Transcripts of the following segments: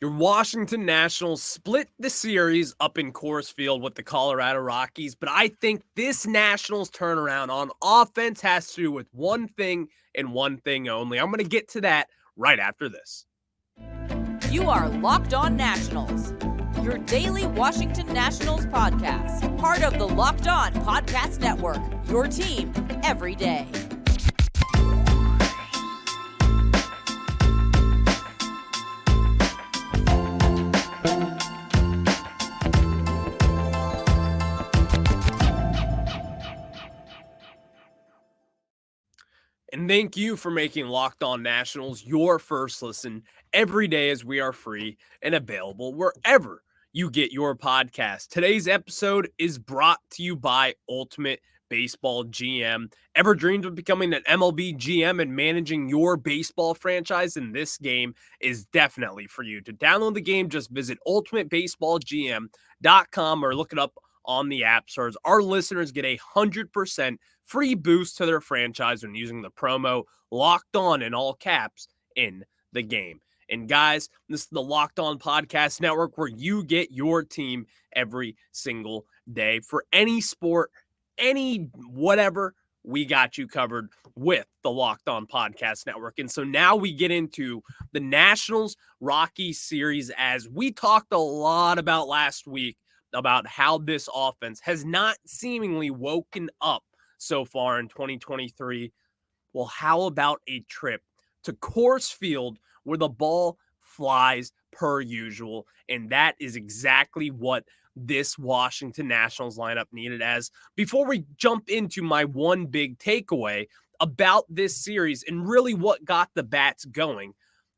Your Washington Nationals split the series up in Coors Field with the Colorado Rockies, but I think this Nationals turnaround on offense has to do with one thing and one thing only. I'm going to get to that right after this. You are Locked On Nationals, your daily Washington Nationals podcast, part of the Locked On Podcast Network, your team every day. And thank you for making Locked On Nationals your first listen every day, as we are free and available wherever you get your podcast. Today's episode is brought to you by Ultimate Baseball GM. Ever dreamed of becoming an MLB GM and managing your baseball franchise? And this game is definitely for you. To download the game, just visit ultimatebaseballgm.com or look it up on the app stores. Our listeners get 100% free boost to their franchise when using the promo Locked On in all caps in the game. And guys, this is the Locked On Podcast Network, where you get your team every single day for any sport, any whatever. We got you covered with the Locked On Podcast Network. And so now we get into the Nationals Rockies series, as we talked a lot about last week about how this offense has not seemingly woken up so far in 2023. Well, how about a trip to Coors Field where the ball flies per usual? And that is exactly what this Washington Nationals lineup needed. As before we jump into my one big takeaway about this series and really what got the bats going,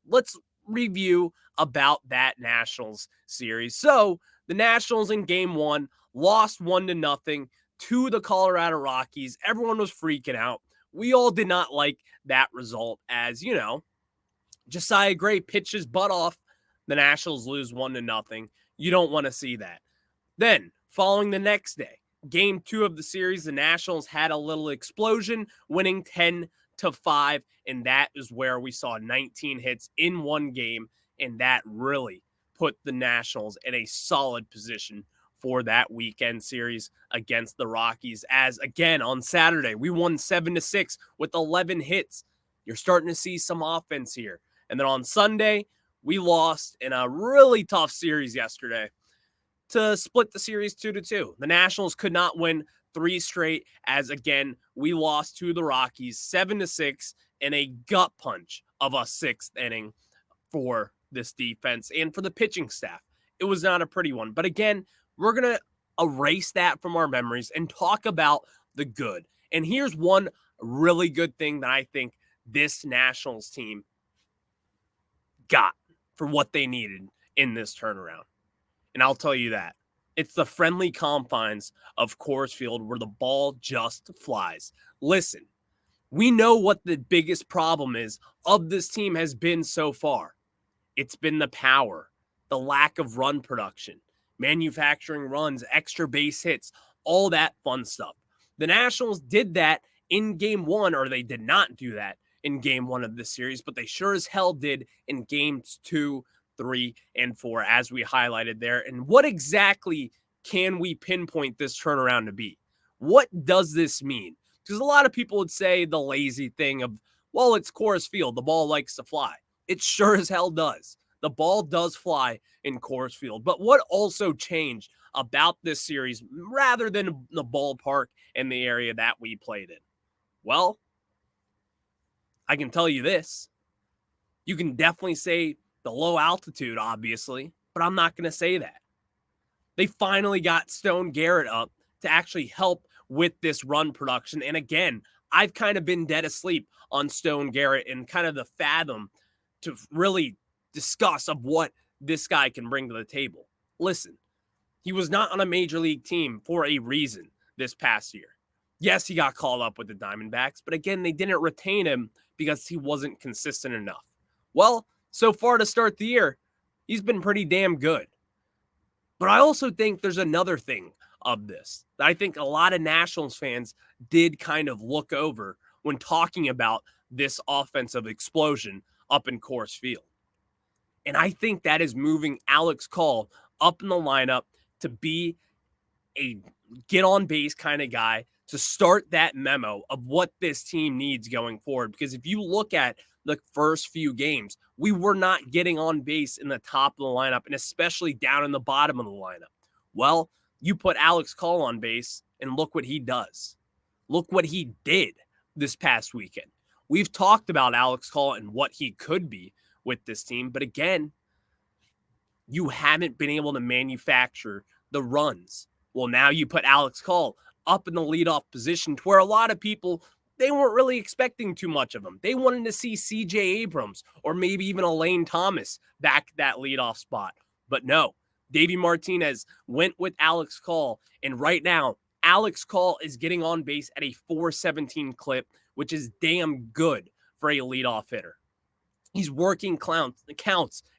let's review about that Nationals series. So the Nationals in game one lost 1-0 to the Colorado Rockies. Everyone was freaking out. We all did not like that result, as, you know, Josiah Gray pitched his butt off. The Nationals lose 1-0. You don't want to see that. Then, following the next day, game two of the series, the Nationals had a little explosion, winning 10-5, and that is where we saw 19 hits in one game, and that really put the Nationals in a solid position for that weekend series against the Rockies. As again on Saturday, we won 7-6 with 11 hits. You're starting to see some offense here. And then on Sunday, we lost in a really tough series yesterday to split the series 2-2. The Nationals could not win 3 straight, as again, we lost to the Rockies 7-6 in a gut punch of a 6th inning for this defense and for the pitching staff. It was not a pretty one. But again, we're going to erase that from our memories and talk about the good. And here's one really good thing that I think this Nationals team got for what they needed in this turnaround. And I'll tell you that. It's the friendly confines of Coors Field where the ball just flies. Listen, we know what the biggest problem is of this team has been so far. It's been the power, the lack of run production, manufacturing runs, extra base hits, all that fun stuff. The Nationals did that in game one, or they did not do that in game one of this series, but they sure as hell did in games 2, 3, and 4, as we highlighted there. And what exactly can we pinpoint this turnaround to be? What does this mean? Because a lot of people would say the lazy thing of, well, it's Coors Field, the ball likes to fly. It sure as hell does. The ball does fly in Coors Field. But what also changed about this series rather than the ballpark and the area that we played in? Well, I can tell you this. You can definitely say the low altitude, obviously, but I'm not going to say that. They finally got Stone Garrett up to actually help with this run production. And again, I've kind of been dead asleep on Stone Garrett and kind of the fathom to really discuss of what this guy can bring to the table. Listen, he was not on a major league team for a reason this past year. Yes, he got called up with the Diamondbacks, but again, they didn't retain him because he wasn't consistent enough. Well, so far to start the year, he's been pretty damn good. But I also think there's another thing of this that I think a lot of Nationals fans did kind of look over when talking about this offensive explosion up in Coors Field. And I think that is moving Alex Call up in the lineup to be a get on base kind of guy to start that memo of what this team needs going forward. Because if you look at the first few games, we were not getting on base in the top of the lineup and especially down in the bottom of the lineup. Well, you put Alex Call on base and look what he does. Look what he did this past weekend. We've talked about Alex Call and what he could be with this team, but again, you haven't been able to manufacture the runs. Well, now you put Alex Call up in the leadoff position to where a lot of people, they weren't really expecting too much of him. They wanted to see CJ Abrams or maybe even Elaine Thomas back that leadoff spot. But no, Davey Martinez went with Alex Call. And right now, Alex Call is getting on base at a 417 clip, which is damn good for a leadoff hitter. He's working counts,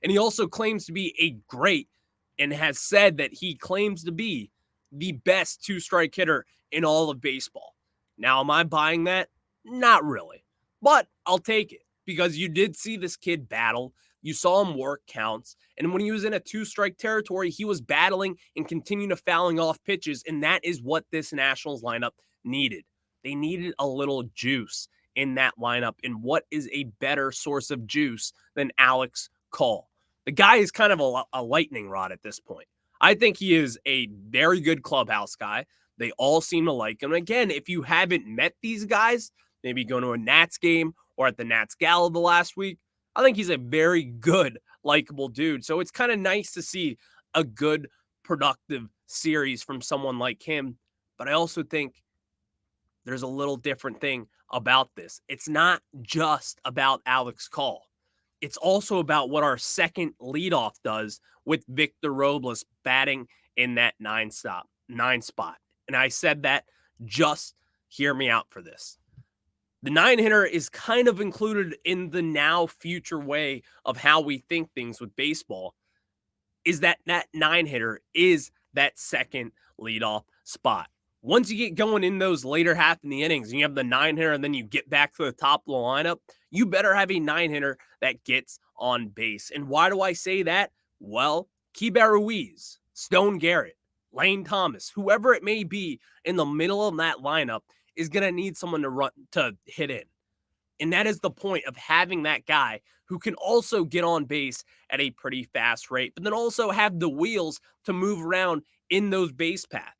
and he also claims to be a great and has said that he claims to be the best two-strike hitter in all of baseball. Now, am I buying that? Not really, but I'll take it because you did see this kid battle. You saw him work counts, and when he was in a two-strike territory, he was battling and continuing to fouling off pitches, and that is what this Nationals lineup needed. They needed a little juice in that lineup, and what is a better source of juice than Alex Call? The guy is kind of a lightning rod at this point. I think he is a very good clubhouse guy. They all seem to like him. Again, if you haven't met these guys, maybe going to a Nats game or at the Nats Gala the last week, I think he's a very good, likable dude. So it's kind of nice to see a good, productive series from someone like him. But I also think there's a little different thing about this. It's not just about Alex Call. It's also about what our second leadoff does with Victor Robles batting in that nine spot. And I said that, just hear me out for this. The 9-hitter is kind of included in the now future way of how we think things with baseball, is that 9-hitter is that second leadoff spot. Once you get going in those later half in the innings and you have the 9-hitter and then you get back to the top of the lineup, you better have a 9-hitter that gets on base. And why do I say that? Well, Keibert Ruiz, Stone Garrett, Lane Thomas, whoever it may be in the middle of that lineup is going to need someone to hit in. And that is the point of having that guy who can also get on base at a pretty fast rate, but then also have the wheels to move around in those base paths.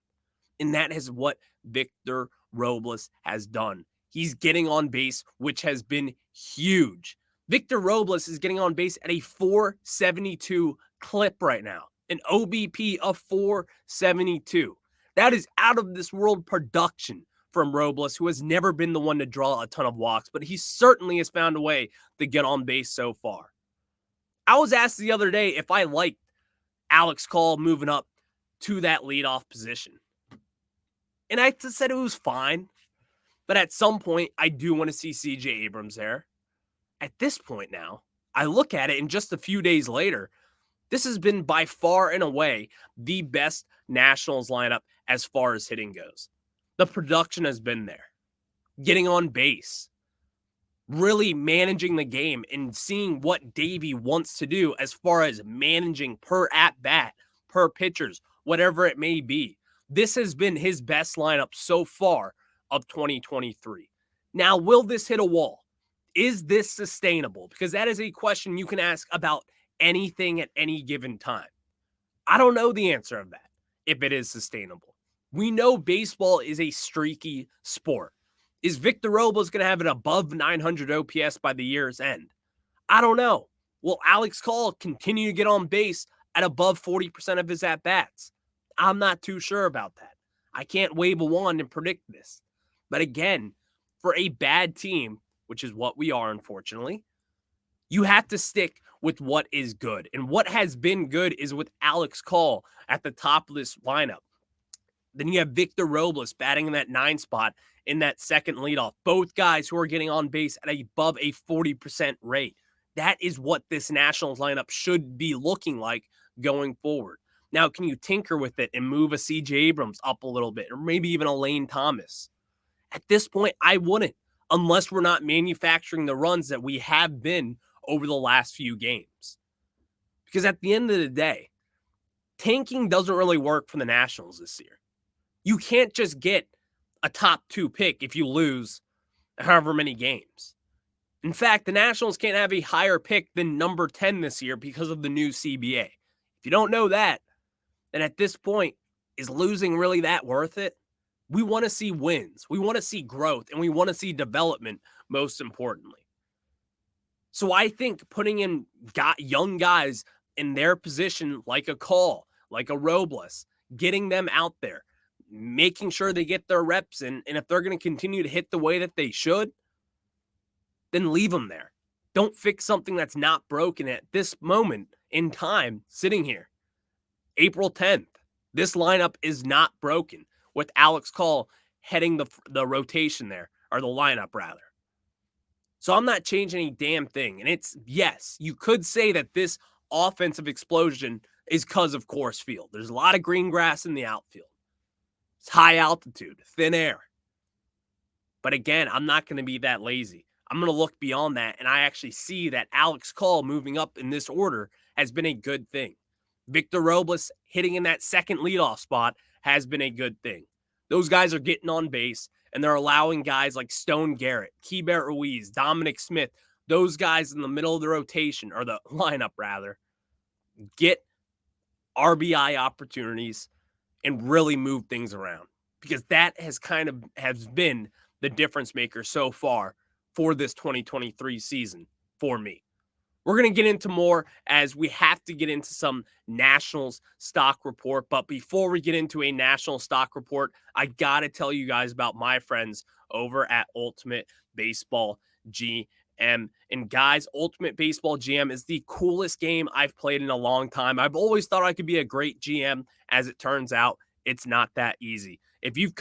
And that is what Victor Robles has done. He's getting on base, which has been huge. Victor Robles is getting on base at a 472 clip right now, an OBP of 472. That is out of this world production from Robles, who has never been the one to draw a ton of walks, but he certainly has found a way to get on base so far. I was asked the other day if I liked Alex Call moving up to that leadoff position. And I said it was fine. But at some point, I do want to see CJ Abrams there. At this point now, I look at it, and just a few days later, this has been by far and away the best Nationals lineup as far as hitting goes. The production has been there. Getting on base. Really managing the game and seeing what Davey wants to do as far as managing per at-bat, per pitchers, whatever it may be. This has been his best lineup so far of 2023. Now, will this hit a wall? Is this sustainable? Because that is a question you can ask about anything at any given time. I don't know the answer of that, if it is sustainable. We know baseball is a streaky sport. Is Victor Robles going to have it above 900 OPS by the year's end? I don't know. Will Alex Call continue to get on base at above 40% of his at-bats? I'm not too sure about that. I can't wave a wand and predict this. But again, for a bad team, which is what we are, unfortunately, you have to stick with what is good. And what has been good is with Alex Call at the top of this lineup. Then you have Victor Robles batting in that 9 spot in that second leadoff. Both guys who are getting on base at above a 40% rate. That is what this Nationals lineup should be looking like going forward. Now, can you tinker with it and move a CJ Abrams up a little bit, or maybe even a Lane Thomas? At this point, I wouldn't, unless we're not manufacturing the runs that we have been over the last few games. Because at the end of the day, tanking doesn't really work for the Nationals this year. You can't just get a top 2 pick if you lose however many games. In fact, the Nationals can't have a higher pick than number 10 this year because of the new CBA. If you don't know that, then at this point, is losing really that worth it? We want to see wins. We want to see growth, and we want to see development, most importantly. So I think putting in young guys in their position, like a Call, like a Robles, getting them out there, making sure they get their reps in, and if they're going to continue to hit the way that they should, then leave them there. Don't fix something that's not broken at this moment in time sitting here. April 10th. This lineup is not broken with Alex Call heading the rotation there, or the lineup rather. So I'm not changing any damn thing. And it's, yes, you could say that this offensive explosion is because of Coors Field. There's a lot of green grass in the outfield. It's high altitude, thin air. But again, I'm not going to be that lazy. I'm going to look beyond that, and I actually see that Alex Call moving up in this order has been a good thing. Victor Robles hitting in that second leadoff spot has been a good thing. Those guys are getting on base, and they're allowing guys like Stone Garrett, Keibert Ruiz, Dominic Smith, those guys in the middle of the rotation, or the lineup rather, get RBI opportunities and really move things around. Because that has been the difference maker so far for this 2023 season for me. We're going to get into more as we have to get into some Nationals stock report. But before we get into a National stock report, I got to tell you guys about my friends over at Ultimate Baseball GM. And guys, Ultimate Baseball GM is the coolest game I've played in a long time. I've always thought I could be a great GM. As it turns out, it's not that easy. If you've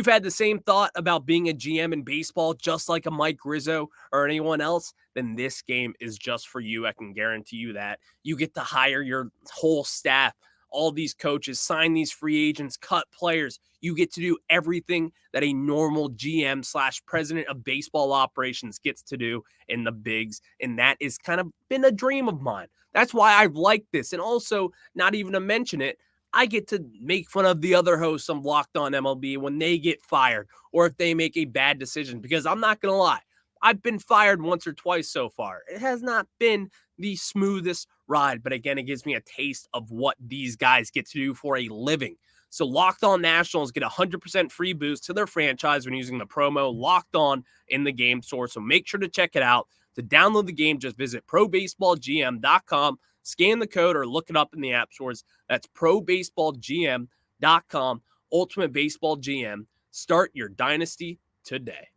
had the same thought about being a GM in baseball, just like a Mike Rizzo or anyone else, then this game is just for you. I can guarantee you that. You get to hire your whole staff, all these coaches, sign these free agents, cut players. You get to do everything that a normal GM/president of baseball operations gets to do in the bigs. And that is kind of been a dream of mine. That's why I've liked this. And also, not even to mention it, I get to make fun of the other hosts of Locked On MLB when they get fired or if they make a bad decision. Because I'm not going to lie, I've been fired once or twice so far. It has not been the smoothest ride. But again, it gives me a taste of what these guys get to do for a living. So Locked On Nationals get 100% free boost to their franchise when using the promo Locked On in the game store. So make sure to check it out. To download the game, just visit probaseballgm.com. Scan the code or look it up in the app stores. That's probaseballgm.com. Ultimate Baseball GM. Start your dynasty today.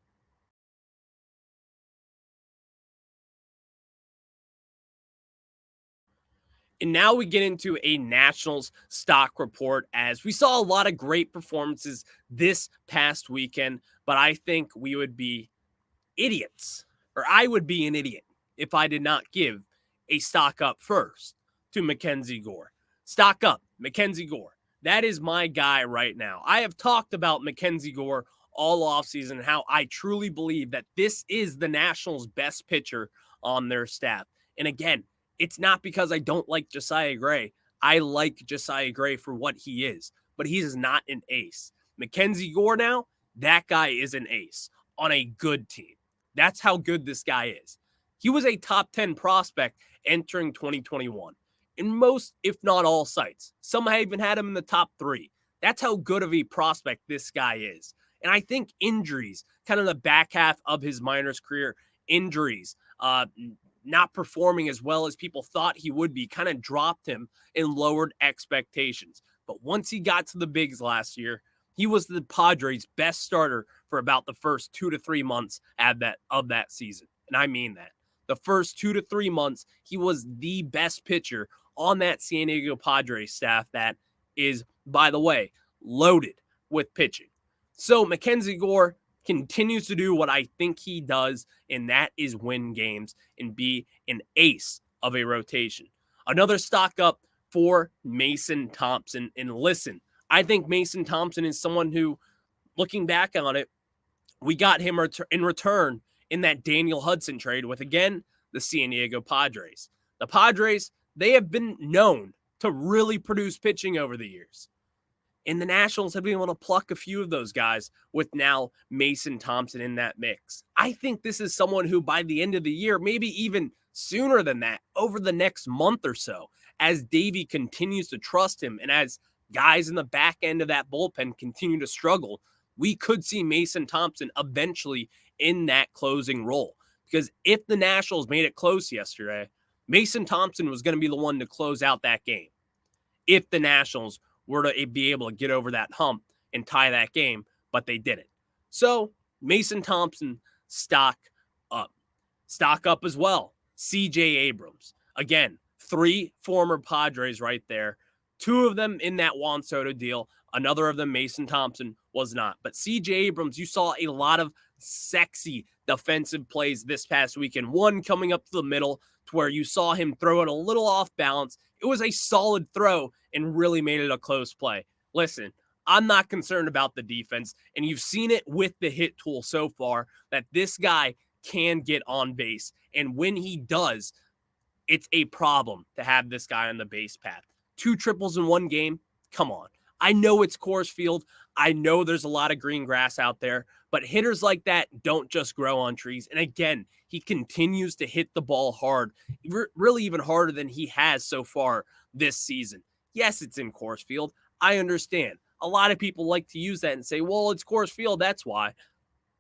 And now we get into a Nationals stock report, as we saw a lot of great performances this past weekend, but I think we would be idiots, or I would be an idiot, if I did not give a stock up first to Mackenzie Gore. Stock up, Mackenzie Gore. That is my guy right now. I have talked about Mackenzie Gore all offseason, how I truly believe that this is the Nationals' best pitcher on their staff. And again, it's not because I don't like Josiah Gray. I like Josiah Gray for what he is, but he is not an ace. Mackenzie Gore now, that guy is an ace on a good team. That's how good this guy is. He was a top 10 prospect entering 2021 in most, if not all, sites. Some have even had him in the top 3. That's how good of a prospect this guy is. And I think injuries, kind of the back half of his minors career, injuries, not performing as well as people thought he would be, kind of dropped him and lowered expectations. But once he got to the bigs last year, he was the Padres' best starter for about the first 2 to 3 months of that season. And I mean that. The first 2 to 3 months, he was the best pitcher on that San Diego Padres staff that is, by the way, loaded with pitching. So Mackenzie Gore continues to do what I think he does, and that is win games and be an ace of a rotation. Another stock up for Mason Thompson. And listen, I think Mason Thompson is someone who, looking back on it, we got him in return in that Daniel Hudson trade with, again, the San Diego Padres. The Padres They have been known to really produce pitching over the years. And the Nationals have been able to pluck a few of those guys with now Mason Thompson in that mix. I think this is someone who by the end of the year, maybe even sooner than that, over the next month or so, as Davey continues to trust him and as guys in the back end of that bullpen continue to struggle, we could see Mason Thompson eventually in that closing role. Because if the Nationals made it close yesterday, Mason Thompson was going to be the one to close out that game. If the Nationals were to be able to get over that hump and tie that game, but they didn't. So Mason Thompson, stock up. Stock up as well. C.J. Abrams. Again, 3 former Padres right there. 2 of them in that Juan Soto deal. Another of them, Mason Thompson, was not. But C.J. Abrams, you saw a lot of sexy defensive plays this past weekend. One coming up to the middle to where you saw him throw it a little off balance. It was a solid throw and really made it a close play. Listen, I'm not concerned about the defense, and you've seen it with the hit tool so far that this guy can get on base. And when he does, it's a problem to have this guy on the base path. 2 triples in one game? Come on. I know it's Coors Field. I know there's a lot of green grass out there, but hitters like that don't just grow on trees. And again, he continues to hit the ball hard, really even harder than he has so far this season. Yes, it's in Coors Field. I understand. A lot of people like to use that and say, well, it's Coors Field, that's why.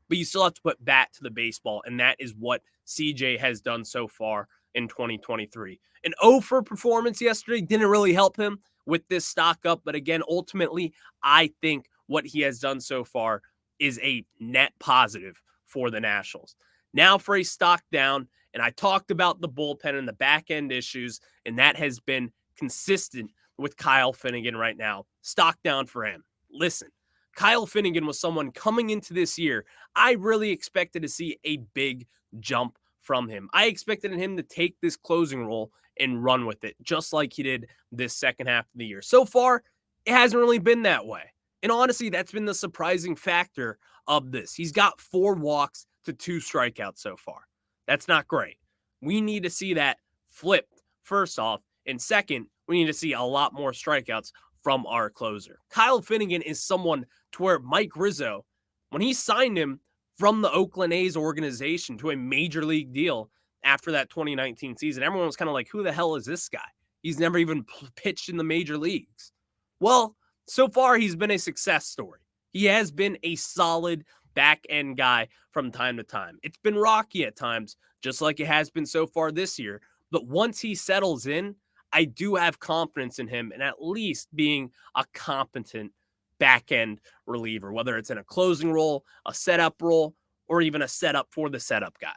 But you still have to put bat to the baseball, and that is what CJ has done so far in 2023. An 0 for performance yesterday didn't really help him with this stock up, but again, ultimately, I think what he has done so far is a net positive for the Nationals. Now for a stock down, and I talked about the bullpen and the back end issues, and that has been consistent with Kyle Finnegan right now. Stock down for him. Listen, Kyle Finnegan was someone coming into this year, I really expected to see a big jump from him. I expected him to take this closing role and run with it, just like he did this second half of the year. So far, it hasn't really been that way. And honestly, that's been the surprising factor of this. He's got 4 walks to 2 strikeouts so far. That's not great. We need to see that flipped, first off. And second, we need to see a lot more strikeouts from our closer. Kyle Finnegan is someone to where Mike Rizzo, when he signed him from the Oakland A's organization to a major league deal after that 2019 season, everyone was kind of like, who the hell is this guy? He's never even pitched in the major leagues. Well, so far, he's been a success story. He has been a solid back-end guy from time to time. It's been rocky at times, just like it has been so far this year. But once he settles in, I do have confidence in him and at least being a competent back-end reliever, whether it's in a closing role, a setup role, or even a setup for the setup guy.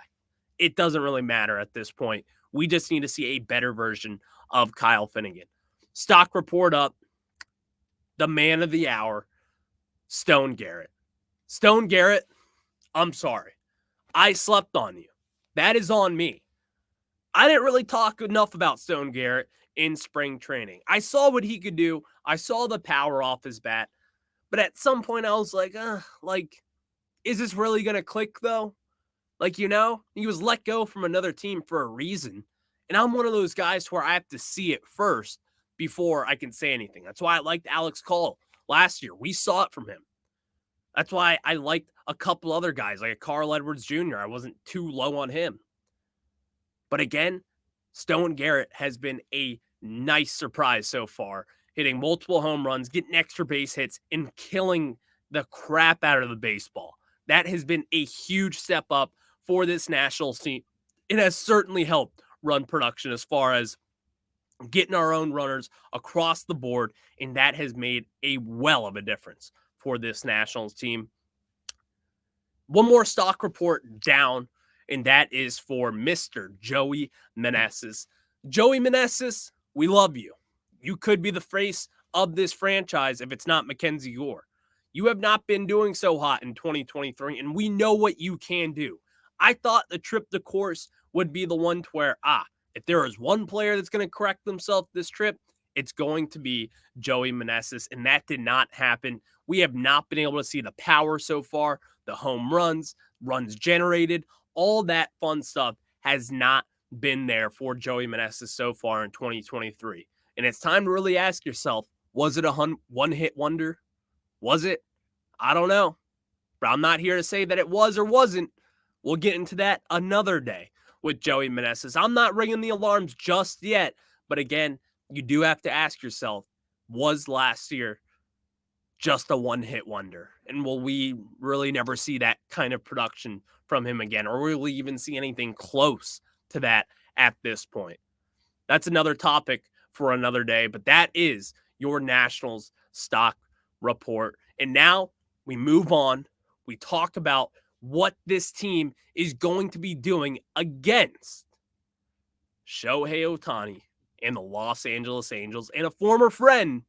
It doesn't really matter at this point. We just need to see a better version of Kyle Finnegan. Stock report up. The man of the hour, Stone Garrett. Stone Garrett, I'm sorry. I slept on you. That is on me. I didn't really talk enough about Stone Garrett in spring training. I saw what he could do. I saw the power off his bat. But at some point, I was like, is this really going to click, though? He was let go from another team for a reason. And I'm one of those guys where I have to see it first before I can say anything. That's why I liked Alex Call last year. We saw it from him. That's why I liked a couple other guys, like a Carl Edwards Jr. I wasn't too low on him. But again, Stone Garrett has been a nice surprise so far, hitting multiple home runs, getting extra base hits, and killing the crap out of the baseball. That has been a huge step up for this Nationals team. It has certainly helped run production as far as getting our own runners across the board, and that has made a well of a difference for this Nationals team. One more stock report down, and that is for Mr. Joey Meneses. Joey Meneses, we love you. You could be the face of this franchise if it's not Mackenzie Gore. You have not been doing so hot in 2023, and we know what you can do. I thought the trip to Coors would be the one to where, if there is one player that's going to correct themselves this trip, it's going to be Joey Meneses, and that did not happen. We have not been able to see the power so far, the home runs generated, all that fun stuff has not been there for Joey Meneses so far in 2023. And it's time to really ask yourself, was it a one-hit wonder? Was it? I don't know. But I'm not here to say that it was or wasn't. We'll get into that another day with Joey Meneses. I'm not ringing the alarms just yet. But again, you do have to ask yourself, was last year just a one-hit wonder? And will we really never see that kind of production from him again? Or will we even see anything close to that at this point? That's another topic for another day. But that is your Nationals stock report. And now we move on. We talk about what this team is going to be doing against Shohei Ohtani and the Los Angeles Angels and a former friend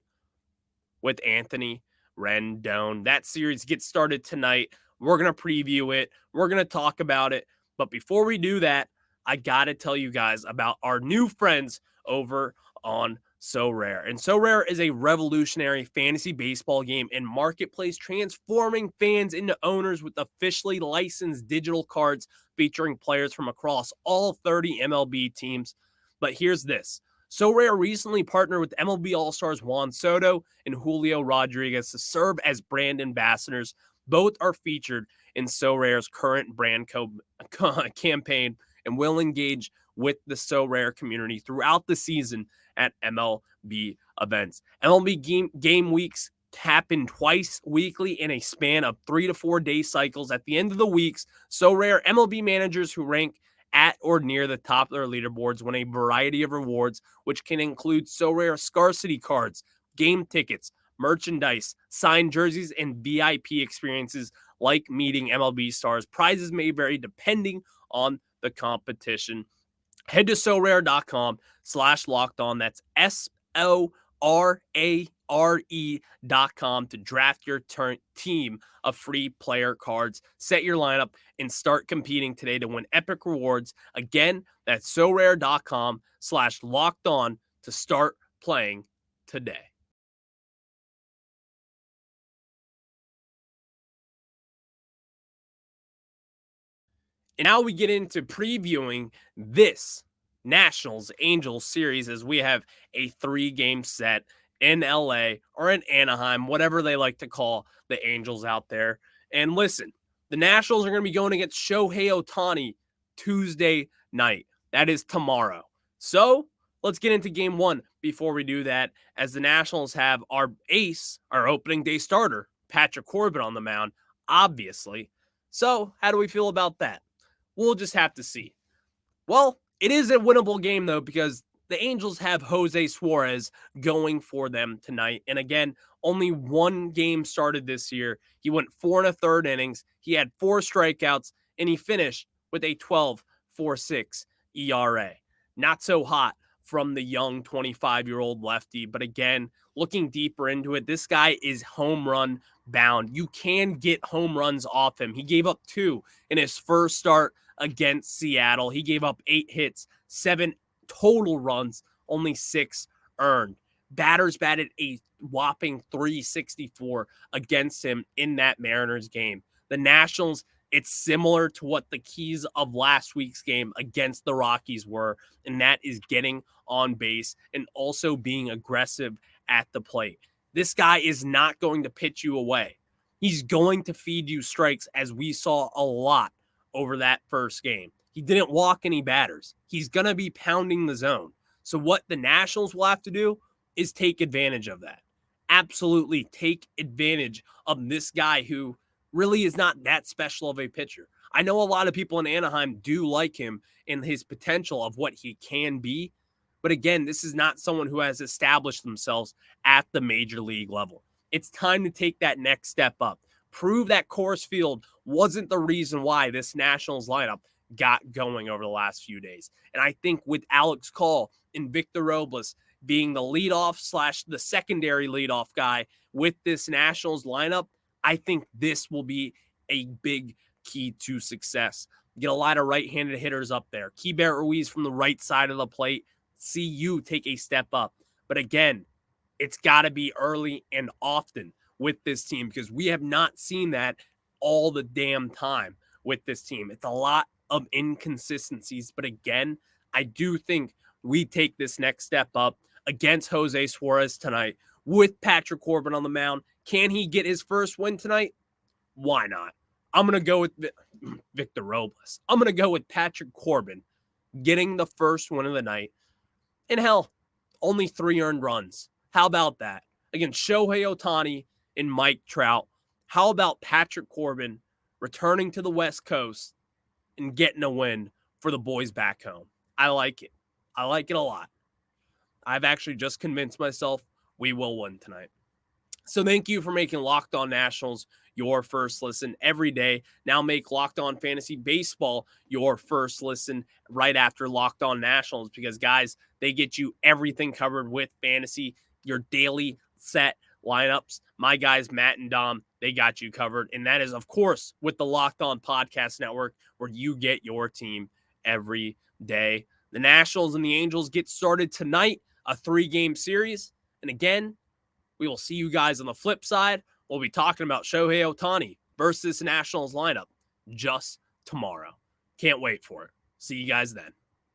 with Anthony Rendon. That series gets started tonight. We're going to preview it. We're going to talk about it. But before we do that, I got to tell you guys about our new friends over on So Rare. And So Rare is a revolutionary fantasy baseball game and marketplace transforming fans into owners with officially licensed digital cards featuring players from across all 30 MLB teams. But here's this. So Rare recently partnered with MLB All-Stars Juan Soto and Julio Rodriguez to serve as brand ambassadors. Both are featured in So Rare's current brand campaign and will engage with the So Rare community throughout the season at MLB events. MLB game weeks happen twice weekly in a span of 3 to 4 day cycles. At the end of the weeks, So Rare MLB managers who rank at or near the top of their leaderboards win a variety of rewards, which can include So Rare scarcity cards, game tickets, merchandise, signed jerseys, and VIP experiences like meeting MLB stars. Prizes may vary depending on the competition. Head to SoRare.com/lockedon. That's SORARE.com to draft your team of free player cards. Set your lineup and start competing today to win epic rewards. Again, that's SoRare.com/lockedon to start playing today. And now we get into previewing this Nationals Angels series as we have a 3-game set in LA or in Anaheim, whatever they like to call the Angels out there. And listen, the Nationals are going to be going against Shohei Ohtani Tuesday night. That is tomorrow. So let's get into game one before we do that, as the Nationals have our ace, our opening day starter, Patrick Corbin, on the mound, obviously. So how do we feel about that? We'll just have to see. Well, it is a winnable game, though, because the Angels have Jose Suarez going for them tonight. And again, only one game started this year. He went 4 1/3 innings. He had 4 strikeouts, and he finished with a 12.46 ERA. Not so hot from the young 25-year-old lefty. But again, looking deeper into it, this guy is home run bound. You can get home runs off him. He gave up 2 in his first start against Seattle. He gave up 8 hits, 7 total runs, only 6 earned. Batters batted a whopping .364 against him in that Mariners game. The Nationals, it's similar to what the keys of last week's game against the Rockies were, and that is getting on base and also being aggressive at the plate. This guy is not going to pitch you away. He's going to feed you strikes, as we saw a lot over that first game. He didn't walk any batters. He's going to be pounding the zone. So what the Nationals will have to do is take advantage of that. Absolutely take advantage of this guy who really is not that special of a pitcher. I know a lot of people in Anaheim do like him and his potential of what he can be. But again, this is not someone who has established themselves at the major league level. It's time to take that next step up. Prove that Coors Field wasn't the reason why this Nationals lineup got going over the last few days. And I think with Alex Call and Victor Robles being the leadoff / the secondary leadoff guy with this Nationals lineup, I think this will be a big key to success. Get a lot of right-handed hitters up there. Keibert Ruiz from the right side of the plate. See you take a step up. But again, it's got to be early and often with this team, because we have not seen that all the damn time with this team. It's a lot of inconsistencies. But again, I do think we take this next step up against Jose Suarez tonight with Patrick Corbin on the mound. Can he get his first win tonight? Why not? I'm going to go with Victor Robles. I'm going to go with Patrick Corbin getting the first win of the night. And hell, only 3 earned runs. How about that? Against Shohei Ohtani and Mike Trout. How about Patrick Corbin returning to the West Coast and getting a win for the boys back home? I like it. I like it a lot. I've actually just convinced myself we will win tonight. So thank you for making Locked On Nationals your first listen every day. Now make Locked On Fantasy Baseball your first listen right after Locked On Nationals, because, guys, they get you everything covered with fantasy, your daily set lineups. My guys, Matt and Dom, they got you covered. And that is, of course, with the Locked On Podcast Network, where you get your team every day. The Nationals and the Angels get started tonight, a 3-game series. And again, we will see you guys on the flip side. We'll be talking about Shohei Ohtani versus Nationals lineup just tomorrow. Can't wait for it. See you guys then.